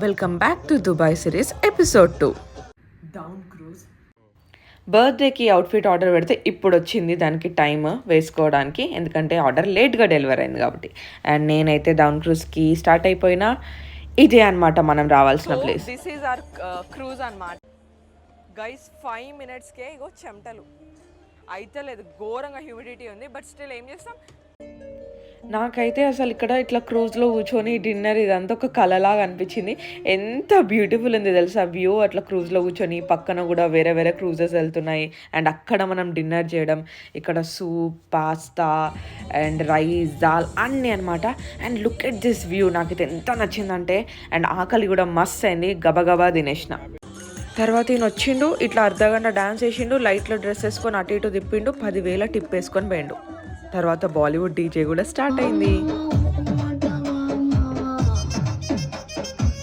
Welcome back to Dubai series episode 2. Down cruise బర్త్డేకి outfit order పెడితే ఇప్పుడు వచ్చింది దానికి టైమ్ వేసుకోవడానికి, ఎందుకంటే ఆర్డర్ లేట్గా డెలివర్ అయింది కాబట్టి. అండ్ నేనైతే డౌన్ క్రూజ్కి స్టార్ట్ అయిపోయినా. ఇదే అనమాట మనం రావాల్సిన place. This is our cruise అనమాట గైస్. 5 minutesకే ఇగో చెమటలు అయితే లేదు, ఘోరంగా హ్యూమిడిటీ ఉంది. బట్ స్టిల్ ఏం చేస్తాం. నాకైతే అసలు ఇక్కడ ఇట్లా క్రూజ్లో కూర్చొని డిన్నర్ ఇదంతా ఒక కళలాగా అనిపించింది. ఎంత బ్యూటిఫుల్ ఉంది తెలుసా వ్యూ. అట్లా క్రూజ్లో కూర్చొని పక్కన కూడా వేరే వేరే క్రూజెస్ వెళ్తున్నాయి అండ్ అక్కడ మనం డిన్నర్ చేయడం. ఇక్కడ soup, pasta and rice, dal అన్నీ అనమాట. And look at this view. నాకైతే ఎంత నచ్చిందంటే, అండ్ ఆకలి కూడా మస్త్ అయింది. గబగబా తినేసిన. తర్వాత ఈయన వచ్చిండు, ఇట్లా అర్ధగంట డాన్స్ వేసిండు, లైట్లో డ్రెస్ వేసుకొని అటు ఇటు తిప్పిండు, 10,000 టిప్ వేసుకొని పోయిండు. తర్వాత బాలీవుడ్ డీజే కూడా స్టార్ట్ అయింది.